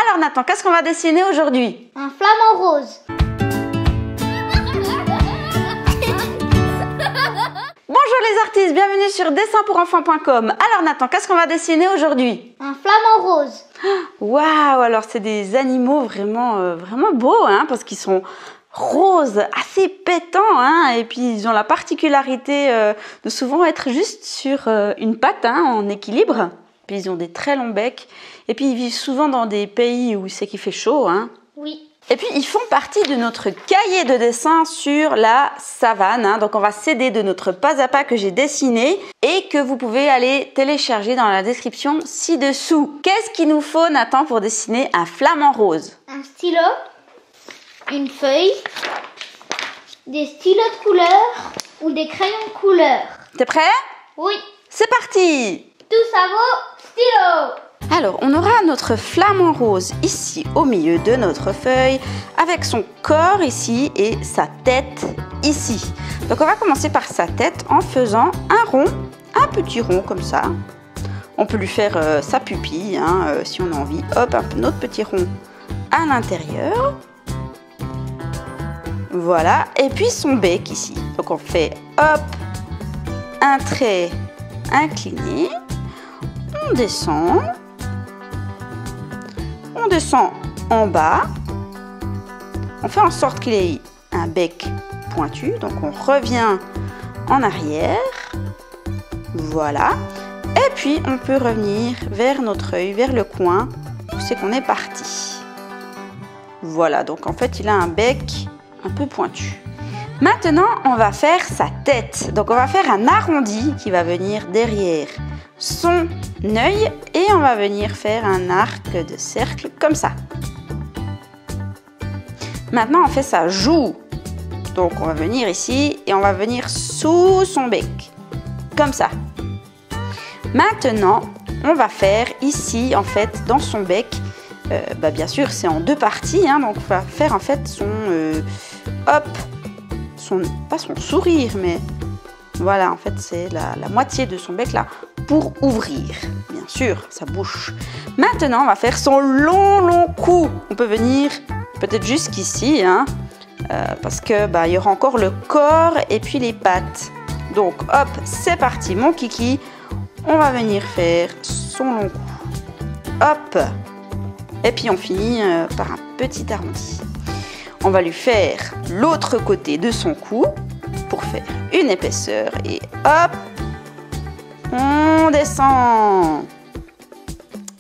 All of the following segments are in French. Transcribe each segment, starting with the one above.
Alors Nathan, qu'est-ce qu'on va dessiner aujourd'hui? Un flamant rose. Bonjour les artistes, bienvenue sur dessinpourenfants.com. Alors Nathan, qu'est-ce qu'on va dessiner aujourd'hui? Un flamant rose. Waouh, alors c'est des animaux vraiment, vraiment beaux, hein, parce qu'ils sont roses, assez pétants, hein, et puis ils ont la particularité de souvent être juste sur une patte, hein, en équilibre. Puis ils ont des très longs becs, et puis ils vivent souvent dans des pays où c'est qu'il fait chaud, hein. Oui. Et puis ils font partie de notre cahier de dessin sur la savane, hein. Donc on va s'aider de notre pas à pas que j'ai dessiné et que vous pouvez aller télécharger dans la description ci-dessous. Qu'est-ce qu'il nous faut, Nathan, pour dessiner un flamant rose? Un stylo, une feuille, des stylos de couleur ou des crayons de couleur. T'es prêt? Oui. C'est parti! Tout ça vaut stylo. Alors, on aura notre flamant rose ici au milieu de notre feuille avec son corps ici et sa tête ici. Donc, on va commencer par sa tête en faisant un rond, un petit rond comme ça. On peut lui faire sa pupille, hein, si on a envie. Hop, notre petit rond à l'intérieur. Voilà, et puis son bec ici. Donc, on fait hop, un trait incliné. On descend. On descend en bas, on fait en sorte qu'il ait un bec pointu, donc on revient en arrière, voilà, et puis on peut revenir vers notre œil, vers le coin où c'est qu'on est parti. Voilà, donc en fait il a un bec un peu pointu. Maintenant on va faire sa tête, donc on va faire un arrondi qui va venir derrière son œil et on va venir faire un arc de cercle comme ça. Maintenant on fait sa joue, donc on va venir ici et on va venir sous son bec comme ça. Maintenant on va faire ici en fait dans son bec, bien sûr c'est en deux parties, hein, donc on va faire en fait son hop, pas son sourire, mais voilà, en fait c'est la moitié de son bec là pour ouvrir, bien sûr, sa bouche. Maintenant, on va faire son long cou. On peut venir peut-être jusqu'ici, hein, parce que il y aura encore le corps et puis les pattes. Donc, hop, c'est parti, mon kiki. On va venir faire son long cou. Hop. Et puis, on finit par un petit arrondi. On va lui faire l'autre côté de son cou pour faire une épaisseur et hop. On descend.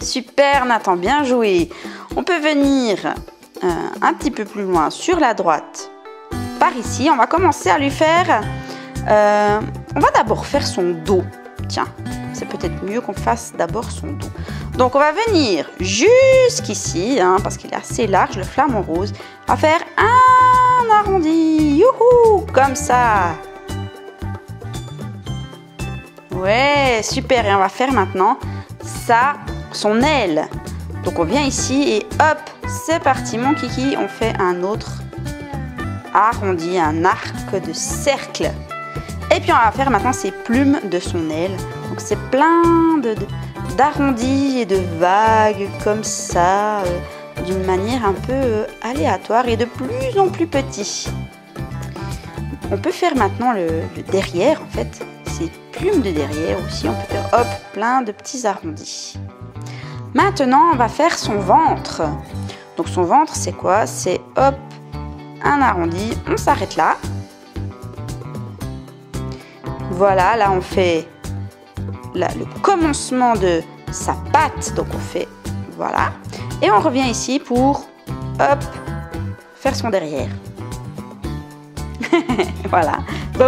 Super Nathan, bien joué. On peut venir un petit peu plus loin sur la droite. Par ici, on va commencer à lui faire... on va d'abord faire son dos. Tiens, c'est peut-être mieux qu'on fasse d'abord son dos. Donc on va venir jusqu'ici, hein, parce qu'il est assez large, le flamant rose. On va faire un arrondi. Youhou, comme ça. Ouais, super. Et on va faire maintenant son aile. Donc on vient ici et hop, c'est parti mon kiki. On fait un autre arrondi, un arc de cercle. Et puis on va faire maintenant ses plumes de son aile. Donc c'est plein d'arrondis et de vagues comme ça, d'une manière un peu aléatoire et de plus en plus petit. On peut faire maintenant le derrière en fait. Ces plumes de derrière aussi, on peut faire hop, plein de petits arrondis. Maintenant, on va faire son ventre. Donc son ventre, c'est quoi? C'est hop, un arrondi, on s'arrête là. Voilà, là on fait le commencement de sa patte, donc on fait, voilà. Et on revient ici pour, hop, faire son derrière. Voilà,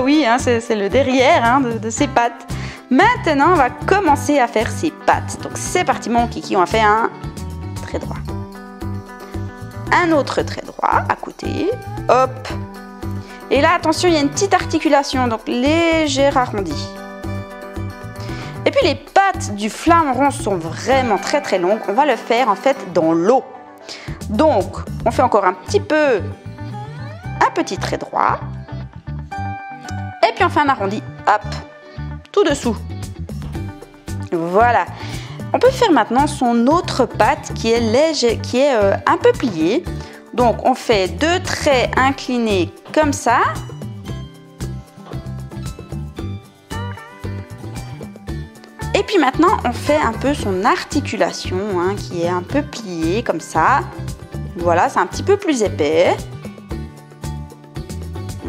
oui, hein, c'est le derrière, hein, de ses pattes. Maintenant, on va commencer à faire ses pattes. Donc c'est parti mon kiki, on va faire un trait droit. Un autre trait droit à côté, hop. Et là, attention, il y a une petite articulation, donc léger arrondi. Et puis les pattes du flamant rose sont vraiment très longues. On va le faire en fait dans l'eau. Donc, on fait encore un petit trait droit. Et puis on fait un arrondi, hop, tout dessous. Voilà. On peut faire maintenant son autre patte qui est léger, qui est un peu pliée. Donc on fait 2 traits inclinés comme ça. Et puis maintenant on fait un peu son articulation hein, qui est un peu pliée comme ça. Voilà, c'est un petit peu plus épais.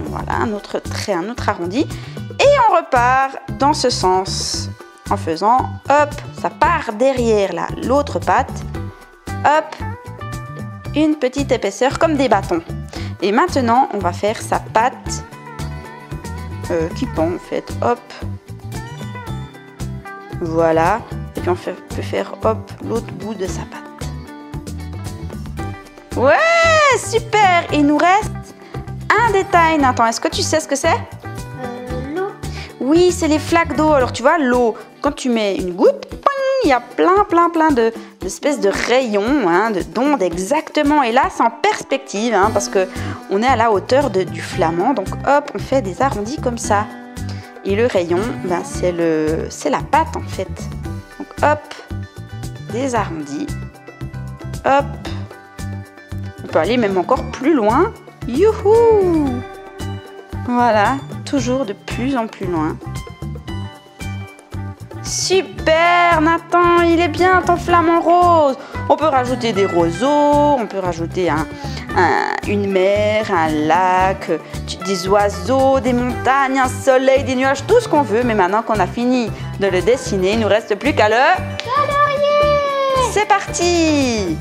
Voilà, un autre trait, un autre arrondi. Et on repart dans ce sens en faisant, hop, ça part derrière l'autre patte. Hop, une petite épaisseur comme des bâtons. Et maintenant, on va faire sa patte qui pend en fait. Hop, voilà. Et puis on peut faire, hop, l'autre bout de sa patte. Ouais, super. Il nous reste un détail, Nathan. Est-ce que tu sais ce que c'est? L'eau. Oui, c'est les flaques d'eau. Alors tu vois, l'eau, quand tu mets une goutte, il y a plein d'espèces de rayons, hein, d'ondes exactement. Et là, c'est en perspective, hein, parce qu'on est à la hauteur du flamand. Donc hop, on fait des arrondis comme ça. Et le rayon, ben, c'est la pâte en fait. Donc hop, des arrondis. Hop. On peut aller même encore plus loin. Youhou! Voilà, toujours de plus en plus loin. Super, Nathan, il est bien ton flamant rose. On peut rajouter des roseaux, on peut rajouter une mer, un lac, des oiseaux, des montagnes, un soleil, des nuages, tout ce qu'on veut. Mais maintenant qu'on a fini de le dessiner, il ne nous reste plus qu'à le colorier. C'est parti!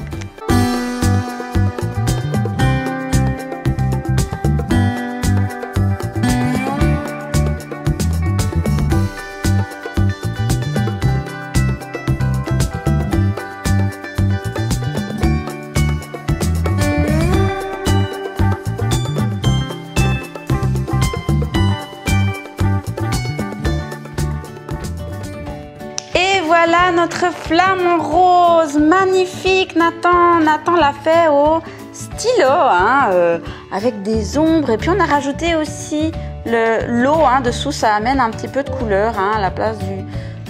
Voilà notre flamant rose, magnifique Nathan. Nathan l'a fait au stylo, hein, avec des ombres. Et puis on a rajouté aussi l'eau hein, dessous, ça amène un petit peu de couleur hein, à la place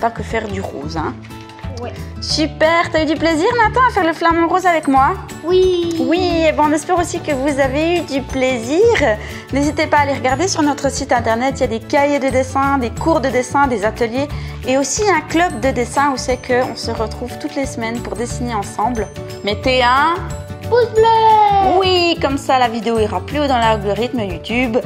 pas que faire du rose. Hein. Ouais. Super, t'as eu du plaisir Nathan à faire le flamant rose avec moi? Oui. Oui, et bon, on espère aussi que vous avez eu du plaisir. N'hésitez pas à aller regarder sur notre site internet, il y a des cahiers de dessin, des cours de dessin, des ateliers et aussi un club de dessin où c'est qu'on se retrouve toutes les semaines pour dessiner ensemble. Mettez un pouce bleu. Oui, comme ça la vidéo ira plus haut dans l'algorithme YouTube.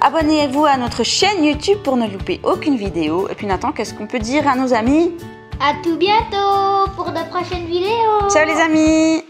Abonnez-vous à notre chaîne YouTube pour ne louper aucune vidéo. Et puis Nathan, qu'est-ce qu'on peut dire à nos amis? À tout bientôt pour de prochaines vidéos. Ciao les amis!